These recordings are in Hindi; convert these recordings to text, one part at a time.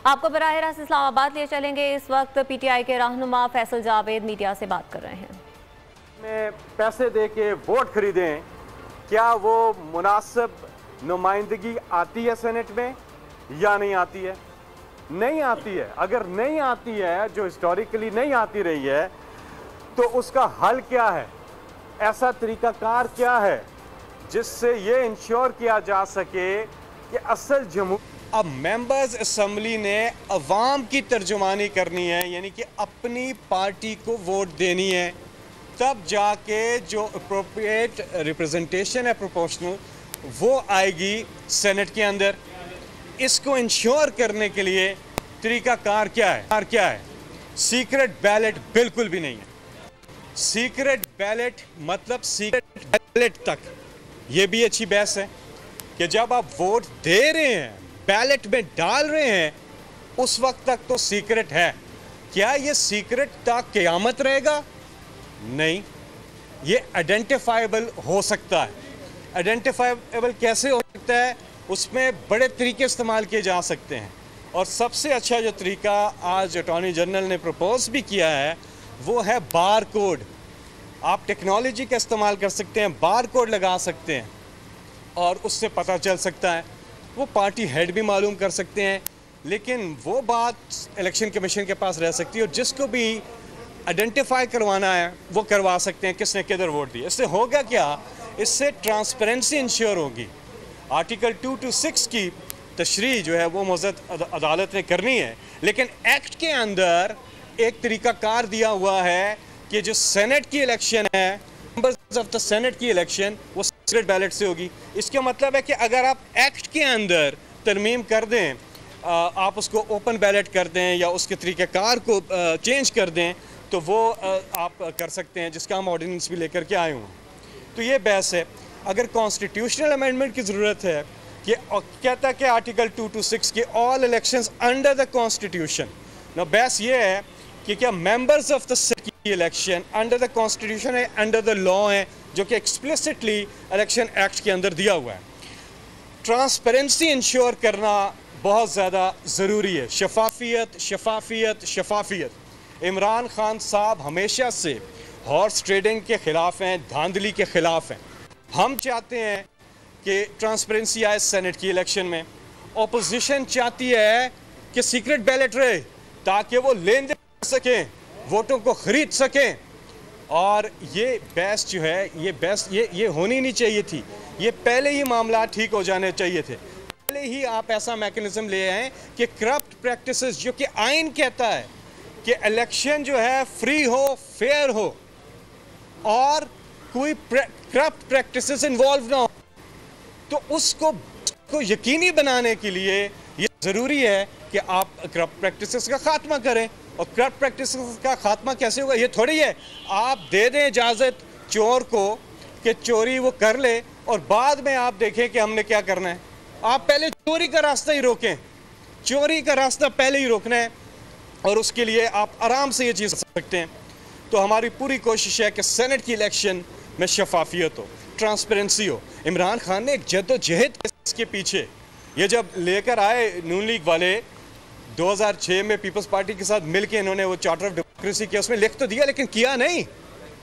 आपको बराह रास्त इस्लामाबाद ले चलेंगे। इस वक्त पीटीआई के रहनुमा फैसल जावेद मीडिया से बात कर रहे हैं। में पैसे दे के वोट खरीदें, क्या वो मुनासिब नुमाइंदगी आती है सेनेट में या नहीं आती है? नहीं आती है। अगर नहीं आती है, जो हिस्टोरिकली नहीं आती रही है, तो उसका हल क्या है? ऐसा तरीकाकार क्या है जिससे ये इंश्योर किया जा सके कि असल जमहूर। अब मेंबर्स असेंबली ने अवाम की तर्जुमानी करनी है, यानी कि अपनी पार्टी को वोट देनी है, तब जाके जो अप्रोप्रिएट रिप्रेजेंटेशन है प्रोपोर्शनल वो आएगी सेनेट के अंदर। इसको इंश्योर करने के लिए तरीकाकार क्या है? सीक्रेट बैलेट बिल्कुल भी नहीं है। सीक्रेट बैलेट मतलब सीक्रेट बैलेट तक, ये भी अच्छी बहस है कि जब आप वोट दे रहे हैं, बैलेट में डाल रहे हैं, उस वक्त तक तो सीक्रेट है। क्या ये सीक्रेट तक क़यामत रहेगा? नहीं, ये आइडेंटिफाइबल हो सकता है। आइडेंटिफाइबल कैसे हो सकता है? उसमें बड़े तरीके इस्तेमाल किए जा सकते हैं, और सबसे अच्छा जो तरीका आज अटॉर्नी जनरल ने प्रपोज भी किया है वो है बार कोड। आप टेक्नोलॉजी का इस्तेमाल कर सकते हैं, बार कोड लगा सकते हैं और उससे पता चल सकता है। वो पार्टी हेड भी मालूम कर सकते हैं, लेकिन वो बात इलेक्शन कमीशन के पास रह सकती है, और जिसको भी आइडेंटिफाई करवाना है वो करवा सकते हैं किसने किधर वोट दिया। इससे होगा क्या? इससे ट्रांसपेरेंसी इंश्योर होगी। आर्टिकल 226 की तशरीह जो है वो मुअज़्ज़ज़ अदालत ने करनी है, लेकिन एक्ट के अंदर एक तरीकाकार दिया हुआ है कि जो सेनेट की इलेक्शन है, मेंबर्स ऑफ द सेनेट की इलेक्शन, वो सीक्रेट बैलेट से होगी। इसका मतलब है कि अगर आप एक्ट के अंदर तरमीम कर दें, आप उसको ओपन बैलेट कर दें या उसके तरीक़ाकार को चेंज कर दें, तो वो आप कर सकते हैं, जिसका हम ऑर्डिनेंस भी लेकर के आए हुए हैं। तो ये बहस है। अगर कॉन्स्टिट्यूशनल अमेंडमेंट की ज़रूरत है कि कहता है कि आर्टिकल 226 के all elections under the constitution, ना बहस ये है कि क्या मेंबर्स ऑफ द सेनेट की इलेक्शन अंडर द कॉन्स्टिट्यूशन है, अंडर द लॉ है, जो कि एक्सप्लिसिटली इलेक्शन एक्ट के अंदर दिया हुआ है। ट्रांसपेरेंसी इंश्योर करना बहुत ज़्यादा ज़रूरी है। शफाफियत। इमरान खान साहब हमेशा से हॉर्स ट्रेडिंग के ख़िलाफ़ हैं, धांधली के ख़िलाफ़ हैं। हम चाहते हैं कि ट्रांसपेरेंसी आए सेनेट की इलेक्शन में। ऑपोजिशन चाहती है कि सीक्रेट बैलेट रहे ताकि वो लेन देन कर सकें, वोटों को ख़रीद सकें। और ये बहस जो है, ये होनी नहीं चाहिए थी। ये पहले ही मामला ठीक हो जाने चाहिए थे। पहले ही आप ऐसा मैकेनिज्म ले आए कि करप्ट प्रैक्टिसेस, जो कि आइन कहता है कि इलेक्शन जो है फ्री हो, फेयर हो और कोई करप्ट प्रैक्टिसेस इन्वॉल्व ना हो, तो उसको यकीनी बनाने के लिए ये ज़रूरी है कि आप करप्ट प्रैक्टिसेस का खात्मा करें। और करप्ट प्रैक्टिसेस का खात्मा कैसे होगा? ये थोड़ी है आप दे दें इजाज़त चोर को कि चोरी वो कर ले और बाद में आप देखें कि हमने क्या करना है। आप पहले चोरी का रास्ता ही रोकें, चोरी का रास्ता पहले ही रोकना है, और उसके लिए आप आराम से ये चीज़ कर सकते हैं। तो हमारी पूरी कोशिश है कि सेनेट की इलेक्शन में शफाफियत हो, ट्रांसपेरेंसी हो। इमरान खान ने एक जद्दोजहद के पीछे, ये जब लेकर आए नून लीग वाले 2006 में पीपल्स पार्टी के साथ मिलकर, इन्होंने वो चार्टर ऑफ डेमोक्रेसी किया, उसमें लिख तो दिया लेकिन किया नहीं।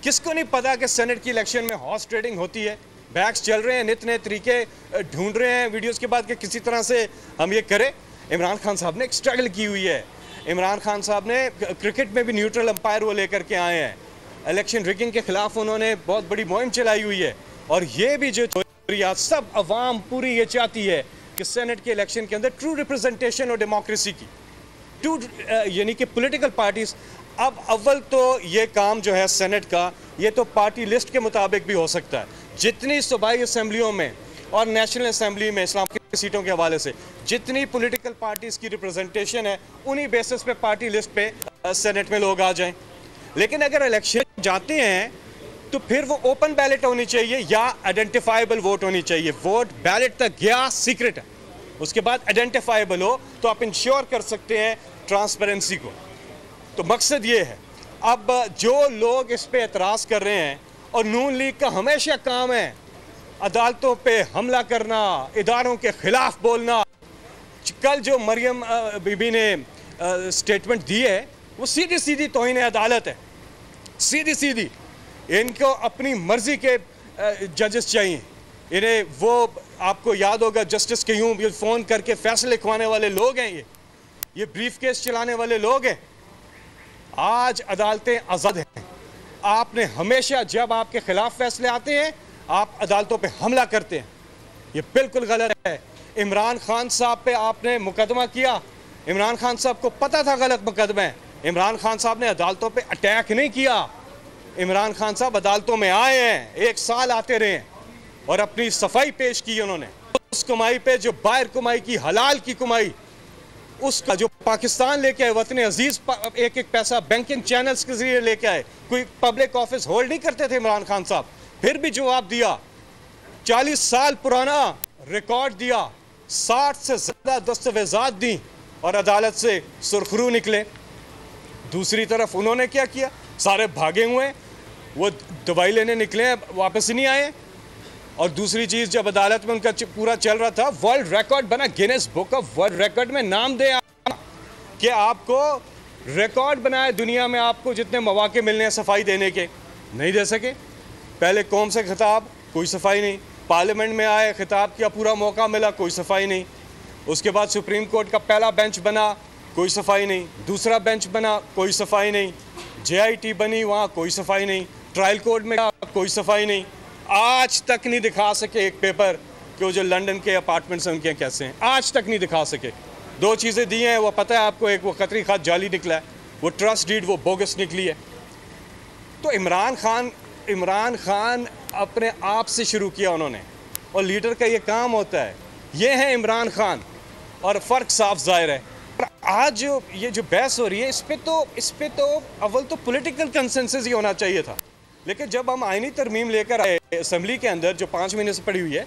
किसको नहीं पता कि सेनेट की इलेक्शन में हॉर्स ट्रेडिंग होती है? बैक्स चल रहे हैं, नित नए तरीके ढूंढ रहे हैं वीडियोस के बाद कि किसी तरह से हम ये करें। इमरान खान साहब ने एक स्ट्रगल की हुई है। इमरान खान साहब ने क्रिकेट में भी न्यूट्रल अंपायर वो लेकर के आए हैं। इलेक्शन रिगिंग के खिलाफ उन्होंने बहुत बड़ी मुहिम चलाई हुई है। और ये भी जो सब अवाम पूरी ये चाहती है कि सेनेट के इलेक्शन के अंदर ट्रू रिप्रेजेंटेशन और डेमोक्रेसी की यानी कि पॉलिटिकल पार्टीज। अब अव्वल तो ये काम जो है सेनेट का, ये तो पार्टी लिस्ट के मुताबिक भी हो सकता है। जितनी सूबाई असम्बलियों में और नेशनल असम्बली में इस्लाम की सीटों के हवाले से जितनी पॉलिटिकल पार्टीज़ की रिप्रेजेंटेशन है, उन्हीं बेसिस पे पार्टी लिस्ट पे सेनेट में लोग आ जाएं। लेकिन अगर इलेक्शन जाते हैं तो फिर वो ओपन बैलेट होनी चाहिए या आइडेंटिफाइबल वोट होनी चाहिए। वोट बैलेट तक गया, सीक्रेट है, उसके बाद आइडेंटिफाइबल हो तो आप इंश्योर कर सकते हैं ट्रांसपेरेंसी को। तो मकसद ये है। अब जो लोग इस पे एतराज़ कर रहे हैं, और नून लीग का हमेशा काम है अदालतों पे हमला करना, इदारों के खिलाफ बोलना, कल जो मरियम बीबी ने स्टेटमेंट दी है वो सीधी सीधी तौहीन अदालत है, सीधी सीधी। इनको अपनी मर्जी के जजेस चाहिए। इन्हें वो आपको याद होगा जस्टिस क्यूम, ये फ़ोन करके फैसले लिखवाने वाले लोग हैं, ये ब्रीफ केस चलाने वाले लोग हैं। आज अदालतें आज़ाद हैं। आपने हमेशा जब आपके खिलाफ फैसले आते हैं आप अदालतों पे हमला करते हैं, ये बिल्कुल गलत है। इमरान खान साहब पे आपने मुकदमा किया, इमरान खान साहब को पता था गलत मुकदमा है। इमरान खान साहब ने अदालतों पे अटैक नहीं किया। इमरान खान साहब अदालतों में आए हैं, 1 साल आते रहे और अपनी सफाई पेश की उन्होंने। उस कमाई पे जो बाहर कमाई की, हलाल की कमाई, उसका जो पाकिस्तान लेके आए, वतन अजीज एक एक पैसा बैंकिंग चैनल्स के जरिए लेके आए। कोई पब्लिक ऑफिस होल्ड नहीं करते थे इमरान खान साहब, फिर भी जवाब दिया। 40 साल पुराना रिकॉर्ड दिया, 60 से ज्यादा दस्तावेजात दी और अदालत से सुरखरू निकले। दूसरी तरफ उन्होंने क्या किया, सारे भागे हुए, वो दवाई लेने निकले, वापस ही नहीं आए। और दूसरी चीज, जब अदालत में उनका पूरा चल रहा था, वर्ल्ड रिकॉर्ड बना, Guinness book of world record में नाम दे कि आपको रिकॉर्ड बनाए दुनिया में, आपको जितने मौके मिलने हैं सफाई देने के, नहीं दे सके। पहले कौम से खिताब, कोई सफाई नहीं। पार्लियामेंट में आए, खिताब का पूरा मौका मिला, कोई सफाई नहीं। उसके बाद सुप्रीम कोर्ट का पहला बेंच बना, कोई सफाई नहीं। दूसरा बेंच बना, कोई सफाई नहीं। JIT बनी, वहाँ कोई सफाई नहीं। ट्रायल कोर्ट में कोई सफाई नहीं। आज तक नहीं दिखा सके एक पेपर कि वो जो लंदन के अपार्टमेंट्स हैं उनके कैसे हैं, आज तक नहीं दिखा सके। 2 चीज़ें दी हैं, वो पता है आपको, एक वो कतरी खात जाली निकला है, वो ट्रस्ट डीड वो बोगस निकली है। तो इमरान खान अपने आप से शुरू किया उन्होंने, और लीडर का ये काम होता है। ये है इमरान खान, और फ़र्क साफ ज़ाहिर है। आज जो ये जो बहस हो रही है, इस पे तो अव्वल तो पॉलिटिकल कंसेंसस ही होना चाहिए था। लेकिन जब हम आईनी तरमीम लेकर आए असम्बली के अंदर, जो 5 महीने से पड़ी हुई है,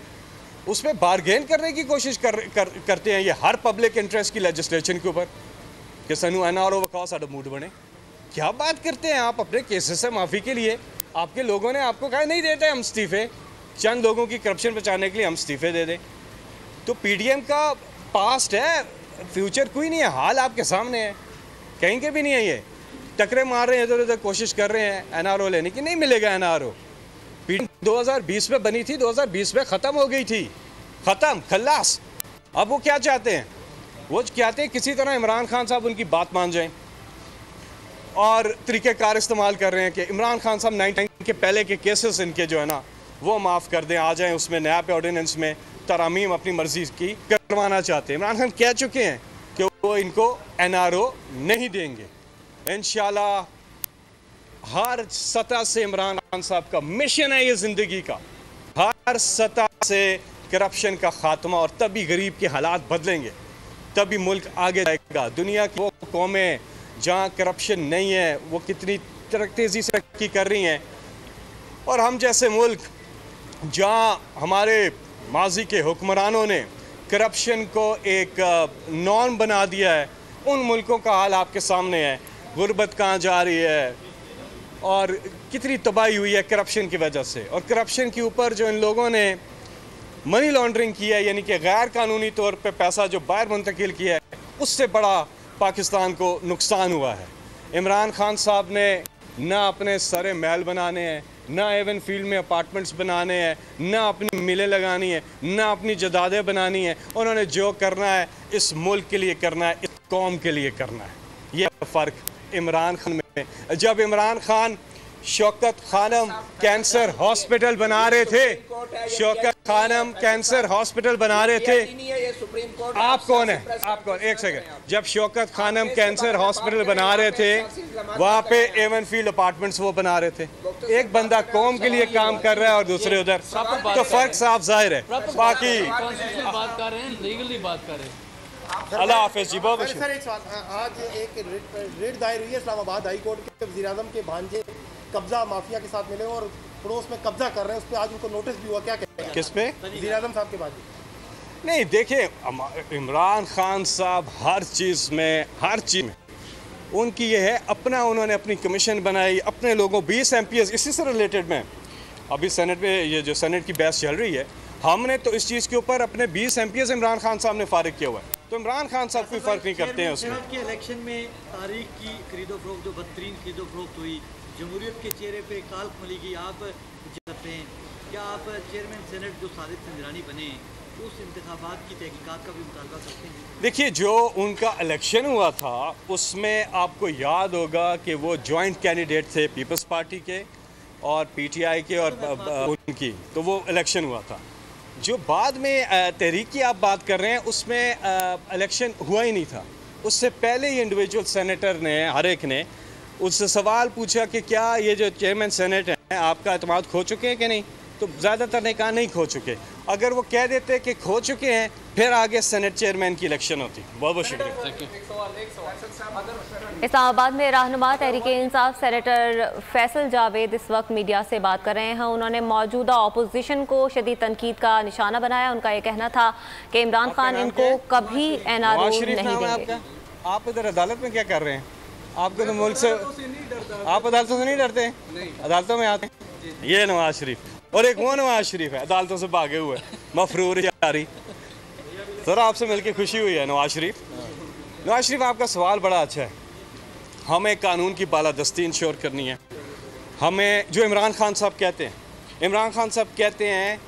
उसमें बारगेन करने की कोशिश करते हैं ये हर पब्लिक इंटरेस्ट की लेजिस्लेशन के ऊपर कि सनू NRO वकाओ साडा मूड बने। क्या बात करते हैं आप अपने केसेस से माफ़ी के लिए? आपके लोगों ने आपको कहा नहीं देते हम इस्तीफ़े, चंद लोगों की करप्शन बचाने के लिए हम इस्तीफ़े दे दें। तो PDM का पास्ट है, फ्यूचर कोई नहीं है। हाल आपके सामने है, कहीं के भी नहीं है। ये टकरे मार रहे हैं, इधर उधर कोशिश कर रहे हैं NRO लेने की, नहीं मिलेगा NRO। 2020 में बनी थी, 2020 में ख़त्म हो गई थी, ख़त्म, खल्लास। अब वो क्या चाहते हैं? वो चाहते हैं किसी तरह इमरान खान साहब उनकी बात मान जाएं, और तरीक़ेकार इस्तेमाल कर रहे हैं कि इमरान खान साहब 99 के पहले के केसेस इनके जो है ना वो माफ़ कर दें, आ जाएं उसमें नया ऑर्डिनेंस में तरामीम अपनी मर्जी की करवाना चाहते हैं। इमरान खान कह चुके हैं कि वो इनको NRO नहीं देंगे। इंशाल्लाह हर सतह से इमरान खान साहब का मिशन है ये ज़िंदगी का, हर सतह से करप्शन का खात्मा, और तभी गरीब के हालात बदलेंगे, तभी मुल्क आगे जाएगा। दुनिया की वो कौमें जहाँ करप्शन नहीं है वो कितनी तेज़ी से तरक्की कर रही हैं, और हम जैसे मुल्क जहाँ हमारे माजी के हुक्मरानों ने करप्शन को एक नॉर्म बना दिया है, उन मुल्कों का हाल आपके सामने है। गुर्बत कहाँ जा रही है और कितनी तबाही हुई है करप्शन की वजह से। और करप्शन के ऊपर जो इन लोगों ने मनी लॉन्ड्रिंग किया है, यानी कि गैर कानूनी तौर पे पैसा जो बाहर मुंतकिल किया है, उससे बड़ा पाकिस्तान को नुकसान हुआ है। इमरान खान साहब ने ना अपने सारे महल बनाने हैं, ना एवन फील्ड में अपार्टमेंट्स बनाने हैं, ना अपनी मिलें लगानी है, ना अपनी जदादें बनानी है। उन्होंने जो करना है इस मुल्क के लिए करना है, इस कौम के लिए करना है। यह फ़र्क इमरान खान में। जब इमरान खान शौकत खानम कैंसर हॉस्पिटल बना रहे थे, शौकत खानम कैंसर हॉस्पिटल बना रहे थे, आप कौन है? आप कौन? एक सेकंड। जब शौकत खानम कैंसर हॉस्पिटल बना रहे थे, वहाँ पे एवन फील्ड अपार्टमेंट्स वो बना रहे थे। एक बंदा कौम के लिए काम कर रहा है और दूसरे उधर, तो फर्क साफ जाहिर है। बाकी बात कर रहे हैं, लीगली बात कर रहे हैं। अल्लाह हाफिज़ जी। बहुत सर एक सवाल, आज एक रिट दायर हुई है इस्लामाबाद हाई कोर्ट के, वज़ीर आज़म के भांजे कब्जा माफिया के साथ मिले और पड़ोस में कब्जा कर रहे हैं, उस पर आज उनको नोटिस भी हुआ। क्या कहते हैं? किस पे? वज़ीर आज़म साहब के भांजे। नहीं, देखिए इमरान खान साहब हर चीज़ में उनकी ये है अपना, उन्होंने अपनी कमीशन बनाई, अपने लोगों 20 MPs इसी से रिलेटेड में अभी सेनेट में ये जो सेनेट की बहस चल रही है, हमने तो इस चीज़ के ऊपर अपने 20 MPs इमरान खान साहब ने फारिग किया हुआ है। तो इमरान खान साहब कोई फ़र्क नहीं करते हैं उसमें। के इलेक्शन में तारीख की खरीदो फरोख्त जो बदतरीन खरीदो फरोख्त हुई, जमहूरियत के चेहरे पे काल मली की आप करते हैं, क्या आप चेयरमैन सेनेट जो सादिक संजरानी बने उस इंतखाबात की तहकीकात का भी मुतालबा करते हैं? देखिए, जो उनका इलेक्शन हुआ था उसमें आपको याद होगा कि वो जॉइंट कैंडिडेट थे पीपल्स पार्टी के और पीटीआई के और उनकी, तो वो इलेक्शन हुआ था। जो बाद में तहरीक की आप बात कर रहे हैं उसमें इलेक्शन हुआ ही नहीं था। उससे पहले ही इंडिविजुअल सेनेटर ने हर एक ने उससे सवाल पूछा कि क्या ये जो चेयरमैन सेनेट हैं आपका एतमाद खो चुके हैं कि नहीं, तो ज़्यादातर ने कहा नहीं खो चुके। अगर वो कह देते कि खो चुके हैं फिर आगे सेनेट चेयरमैन की इलेक्शन होती। बहुत बहुत शुक्रिया। इस्लामाबाद में रहनुमा तहरीक-ए-इंसाफ सेनेटर फैसल जावेद इस वक्त मीडिया से बात कर रहे हैं। उन्होंने मौजूदा अपोजिशन को शदीद तनकीद का निशाना बनाया। उनका ये कहना था कि इमरान खान इनको कभी एनआरओ नहीं देंगे। आप इधर अदालत में क्या कर रहे हैं? आपको तो मुल्क से, आप अदालतों से नहीं डरते? अदालतों में आते हैं। ये नवाज शरीफ और एक वो नवाज शरीफ है अदालतों से भागे हुए, मफरूर जारी। सर आपसे मिलकर खुशी हुई है नवाज शरीफ। नवाज शरीफ आपका सवाल बड़ा अच्छा है। हमें कानून की बालादस्ती इंश्योर करनी है। हमें जो इमरान खान साहब कहते हैं, इमरान खान साहब कहते हैं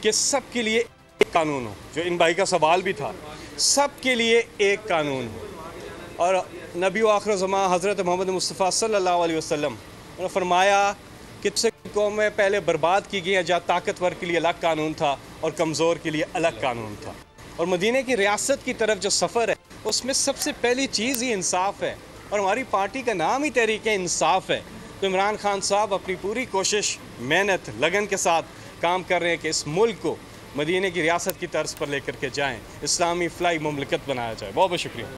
कि सब के लिए एक कानून हो, जो इन भाई का सवाल भी था, सब के लिए एक कानून हो। और नबी आखिर ज़मां हज़रत मोहम्मद मुस्तफ़ा सल्लल्लाहु अलैहि वसल्लम ने फरमाया कि कौमें पहले बर्बाद की गई हैं जहाँ ताकतवर के लिए अलग कानून था और कमज़ोर के लिए अलग कानून था। और मदीने की रियासत की तरफ जो सफ़र है उसमें सबसे पहली चीज़ ही इंसाफ है और हमारी पार्टी का नाम ही तहरीक-ए-इंसाफ है। तो इमरान खान साहब अपनी पूरी कोशिश, मेहनत, लगन के साथ काम कर रहे हैं कि इस मुल्क को मदीने की रियासत की तर्ज पर लेकर के जाएँ, इस्लामी फ़लाई मुमलिकत बनाया जाए। बहुत बहुत शुक्रिया।